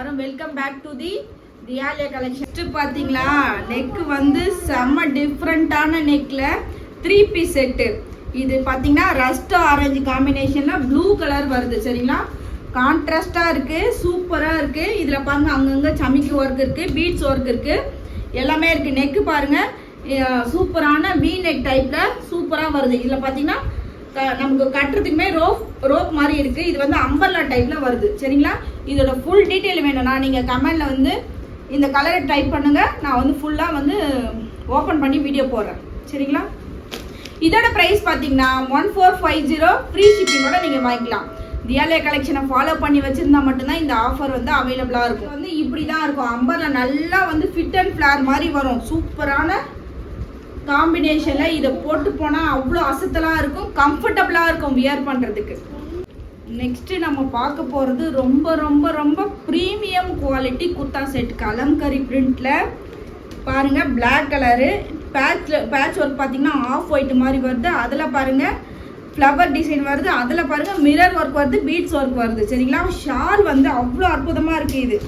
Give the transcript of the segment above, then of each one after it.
எல்லாரும் welcome back to the தியாலியா collection. பாத்தீங்களா நெக் வந்து செம்ம டிஃப்ரெண்டான நெக்ல 3 பீஸ் செட்டு. இது பாத்தீங்கன்னா ரஸ்ட் ஆரஞ்சு காம்பினேஷன்ல ப்ளூ கலர் வருது. சரிங்களா, கான்ட்ராஸ்டா இருக்கு, சூப்பரா இருக்கு. இதுல பாருங்க அங்கங்க சமிக்கி ஒர்க் இருக்கு, பீட்ஸ் ஒர்க் இருக்கு, எல்லாமே இருக்கு. நெக் பாருங்க சூப்பரான வி நெக் டைப்ல சூப்பரா வருது. இதுல பாத்தீங்கன்னா நமக்கு கட்டுறதுக்குமே ரோப் மாதிரி இருக்கு. இது வந்து அம்பர்லா டைப்ல வருது. சரிங்களா, இதோட ஃபுல் டீட்டெயில் வேணும்னா நீங்க கமெண்ட்ல வந்து இந்த கலரை டைப் பண்ணுங்க. நான் வந்து ஃபுல்லா வந்து ஓபன் பண்ணி வீடியோ போடுறேன். சரிங்களா, இதோட பிரைஸ் பாத்தீங்கன்னா 1450 ஃப்ரீ ஷிப்பிங்கோட நீங்க வாங்கிக்கலாம். தியாலியா கலெக்ஷனை ஃபாலோ பண்ணி வச்சிருந்தா மட்டும்தான் இந்த ஆஃபர் வந்து அவைலபிளா இருக்கும். வந்து இப்படிதான் இருக்கும். அம்பர்ல நல்லா வந்து ஃபிட் அண்ட் ஃபிளேர் மாதிரி வரும். சூப்பரான காம்பினேஷன்ல இதை போட்டு போனா அவ்வளோ அசத்தலா இருக்கும், கம்ஃபர்டபுளா இருக்கும் வியர் பண்றதுக்கு. நெக்ஸ்ட் நம்ம பார்க்க போறது ரொம்ப ரொம்ப ரொம்ப premium quality kurta set Kalamkari பிரிண்ட்ல பாருங்க. பிளாக் கலரு பேட்ச் ஒர்க் பார்த்தீங்கன்னா ஆஃப் ஒயிட் மாதிரி வருது. அதில் பாருங்க ஃப்ளவர் டிசைன் வருது. அதில் பாருங்க மிரர் ஒர்க் வருது, பீட்ஸ் ஒர்க் வருது. சரிங்களா, ஷால் வந்து அவ்வளோ அற்புதமாக இருக்கு. இது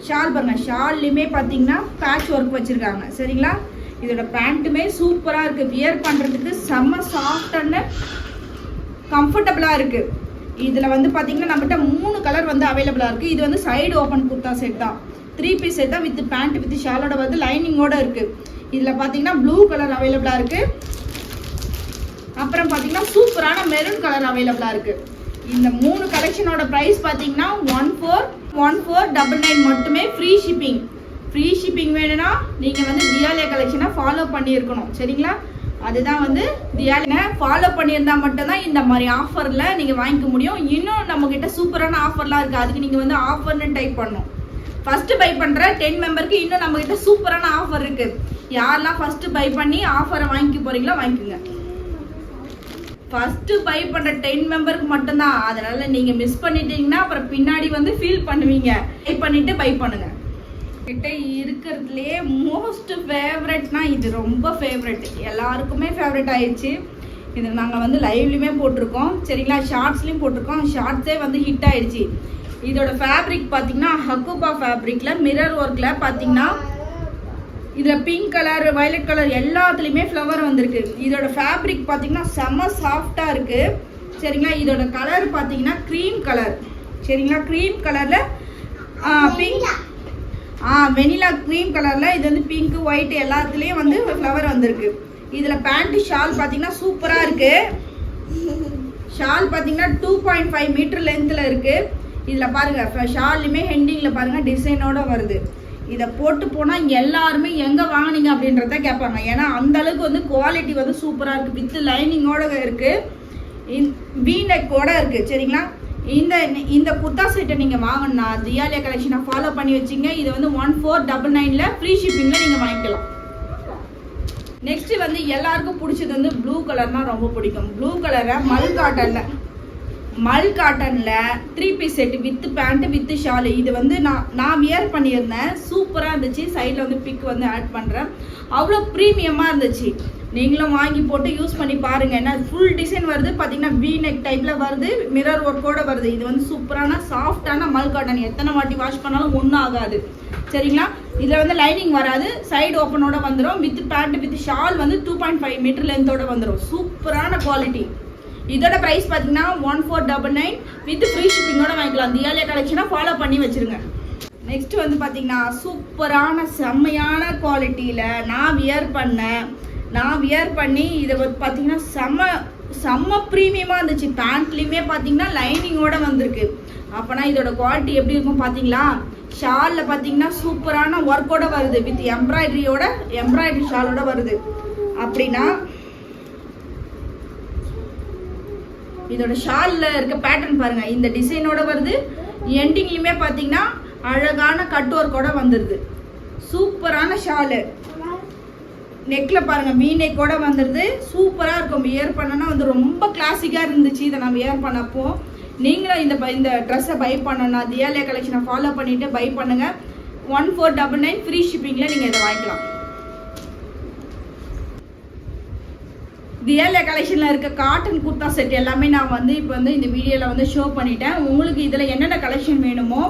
ஷால் பாருங்க, ஷால்லையுமே பார்த்தீங்கன்னா பேட்ச் ஒர்க் வச்சிருக்காங்க. சரிங்களா, இதோட பேண்ட்டுமே சூப்பராக இருக்கு, வியர் பண்ணுறதுக்கு செம்ம சாஃப்ட் அண்ட் கம்ஃபர்டபுளாக இருக்கு. இதில் வந்து பார்த்தீங்கன்னா நம்மகிட்ட 3 கலர் வந்து அவைலபிளாக இருக்குது. இது வந்து சைடு ஓப்பன் குர்தா செட் தான், 3 பீஸ் செட் தான், வித் பேண்ட் வித் ஷாலோட வந்து லைனிங்கோட இருக்குது. இதில் பார்த்தீங்கன்னா ப்ளூ கலர் அவைலபிளாக இருக்குது. அப்புறம் பார்த்தீங்கன்னா சூப்பரான மெரூன் கலர் அவைலபிளாக இருக்குது. இந்த 3 கலெக்ஷனோட ப்ரைஸ் பார்த்தீங்கன்னா 1499 மட்டுமே. Free shipping. ஃப்ரீ ஷிப்பிங் வேணும்னா நீங்கள் வந்து தியாலியா கலெக்ஷனை ஃபாலோ பண்ணியிருக்கணும். சரிங்களா, அதுதான் வந்து தியாலியா ஃபாலோ பண்ணியிருந்தா மட்டும்தான் இந்த மாதிரி ஆஃபரில் நீங்கள் வாங்கிக்க முடியும். இன்னும் நம்மக்கிட்ட சூப்பரான ஆஃபர்லாம் இருக்குது. அதுக்கு நீங்கள் வந்து ஆஃபர்னு டைப் பண்ணணும். ஃபஸ்ட்டு பை பண்ணுற 10 மெம்பருக்கு இன்னும் நம்மக்கிட்ட சூப்பரான ஆஃபர் இருக்குது. யாரெல்லாம் ஃபஸ்ட்டு பை பண்ணி ஆஃபரை வாங்கிக்க போகிறீங்களோ வாங்கிக்கோங்க. ஃபஸ்ட்டு பை பண்ணுற 10 மெம்பருக்கு மட்டும்தான். அதனால் நீங்கள் மிஸ் பண்ணிட்டீங்கன்னா அப்புறம் பின்னாடி வந்து ஃபீல் பண்ணுவீங்க. பை பண்ணிவிட்டு பை பண்ணுங்கள். கிட்ட இருக்கிறதுலே மோஸ்ட் ஃபேவரட்னா இது ரொம்ப ஃபேவரட், எல்லாருக்குமே ஃபேவரட் ஆயிடுச்சு. இது நாங்கள் வந்து லைவ்லையுமே போட்டிருக்கோம். சரிங்களா, ஷார்ட்ஸ்லையும் போட்டிருக்கோம். ஷார்ட்ஸே வந்து ஹிட் ஆயிடுச்சு. இதோட ஃபேப்ரிக் பார்த்தீங்கன்னா ஹக்குபா ஃபேப்ரிக்கில் மிரர் ஒர்க்கில் பார்த்தீங்கன்னா இதில் பிங்க் கலர், வயலட் கலர் எல்லாத்துலேயுமே ஃப்ளவர் வந்திருக்கு. இதோட ஃபேப்ரிக் பார்த்தீங்கன்னா செம்ம சாஃப்டாக இருக்குது. சரிங்களா, இதோட கலர் பார்த்தீங்கன்னா க்ரீம் கலர். சரிங்களா, க்ரீம் கலரில் பிங்க் வெனிலா க்ரீம் கலரில் இது வந்து பிங்க் ஒயிட் எல்லாத்துலேயும் வந்து ஃப்ளவர் வந்திருக்கு. இதில் பேண்ட்டு ஷால் பார்த்தீங்கன்னா சூப்பராக இருக்குது. ஷால் பார்த்தீங்கன்னா 2.5 மீட்டர் லென்த்தில் இருக்குது. இதில் பாருங்கள் ஷால்லையுமே ஹெண்டிங்கில் பாருங்கள் டிசைனோட வருது. இதை போட்டு போனால் எல்லாருமே எங்கே வாங்கினீங்க அப்படின்றத கேட்பாங்க. ஏன்னா அந்த அளவுக்கு வந்து குவாலிட்டி வந்து சூப்பராக இருக்குது. வித் லைனிங்கோட இருக்குது, வி நெக்கோட இருக்குது. சரிங்களா, இந்த குர்தா செட்டை நீங்கள் வாங்கினா தியாலியா கலெக்ஷனை ஃபாலோ பண்ணி வச்சிங்க. இது வந்து 1499 ஃப்ரீ ஷிப்பிங்கில் நீங்கள் வாங்கிக்கலாம். நெக்ஸ்ட் வந்து எல்லாருக்கும் பிடிச்சது வந்து ப்ளூ கலர்னா ரொம்ப பிடிக்கும். ப்ளூ கலரை மல் காட்டனில் 3 piece set with pant with shawl. இது வந்து நான் வியர் பண்ணியிருந்தேன், சூப்பராக இருந்துச்சு. சைடில் வந்து பிக் வந்து ஆட் பண்ணுறேன். அவ்வளோ ப்ரீமியமாக இருந்துச்சு. நீங்களும் வாங்கி போட்டு யூஸ் பண்ணி பாருங்கள். ஏன்னா ஃபுல் டிசைன் வருது பார்த்தீங்கன்னா, வி நெக் டைப்பில் வருது, மிரர் ஒர்க்கோட வருது. இது வந்து சூப்பரான சாஃப்டான மல் காட்டன், எத்தனை வாட்டி வாஷ் பண்ணாலும் ஒன்றும் ஆகாது. சரிங்களா, இதில் வந்து லைனிங் வராது, சைடு ஓப்பனோட வந்துடும். வித் பேண்ட் வித் ஷால் வந்து 2.5 மீட்டர் லென்த்தோட வந்துடும். சூப்பரான குவாலிட்டி. இதோட ப்ரைஸ் பார்த்தீங்கன்னா 1499 வித் ஃப்ரீ ஷிப்பிங்கோட வாங்கிக்கலாம். தியாலியா கலெக்ஷனை ஃபாலோ பண்ணி வச்சுருங்க. நெக்ஸ்ட் வந்து பார்த்தீங்கன்னா சூப்பரான செம்மையான குவாலிட்டியில் நான் வியர் பண்ணி இதை வந்து பார்த்தீங்கன்னா செம்ம ப்ரீமியமாக இருந்துச்சு. பேண்ட்லேயுமே பார்த்தீங்கன்னா லைனிங்கோட வந்திருக்கு. அப்போனா இதோட குவாலிட்டி எப்படி இருக்கும் பார்த்தீங்களா. ஷாலில் பார்த்தீங்கன்னா சூப்பரான ஒர்க்கோட வருது, வித் எம்ப்ராய்டரி ஷாலோட வருது. அப்படின்னா இதோட ஷாலில் இருக்க பேட்டர்ன் பாருங்கள், இந்த டிசைனோட வருது. எண்டிங்லையுமே பார்த்தீங்கன்னா அழகான கட் ஒர்க்கோட வந்துடுது. சூப்பரான ஷாலு. நெக்கில் பாருங்கள் வி நெக்கோட வந்துடுது. சூப்பராக இருக்கும். வியர் பண்ணனா வந்து ரொம்ப கிளாசிக்காக இருந்துச்சு. இதை நான் வியர் பண்ணப்போ நீங்களும் இந்த ட்ரெஸ்ஸை பை பண்ணணும்னா தியாலியா கலெக்ஷனை ஃபாலோ பண்ணிவிட்டு பை பண்ணுங்கள். 1499 ஃப்ரீ ஷிப்பிங்கில் நீங்கள் இதை வாங்கிக்கலாம். தியாலியா கலெக்ஷனில் இருக்க காட்டன் குர்தா செட் எல்லாமே நான் வந்து இப்போ வந்து இந்த வீடியோவில் வந்து ஷோ பண்ணிட்டேன். உங்களுக்கு இதில் என்னென்ன கலெக்ஷன் வேணுமோ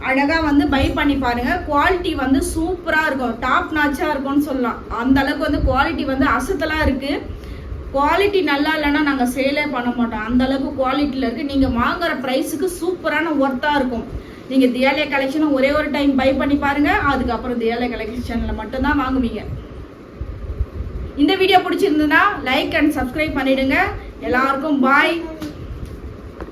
அழகா வந்து பை பண்ணி பாருங்க. குவாலிட்டி வந்து சூப்பரா இருக்கும், டாப் நாச்சா இருக்கும்னு சொல்லலாம். அந்த அளவுக்கு வந்து குவாலிட்டி வந்து அசத்தலா இருக்கு. குவாலிட்டி நல்லா இல்லைன்னா நாங்கள் சேலே பண்ண மாட்டோம், அந்த அளவுக்கு குவாலிட்டியில் இருக்குது. நீங்கள் வாங்குற ப்ரைஸுக்கு சூப்பரான ஒர்த்தாக இருக்கும். நீங்கள் தியாலயா கலெக்ஷனை ஒரே ஒரு டைம் பை பண்ணி பாருங்கள், அதுக்கப்புறம் தியாலயா கலெக்ஷனில் மட்டும்தான் வாங்குவீங்க. இந்த வீடியோ பிடிச்சிருந்ததுன்னா லைக் அண்ட் சப்ஸ்கிரைப் பண்ணிவிடுங்க. எல்லாருக்கும் பாய்.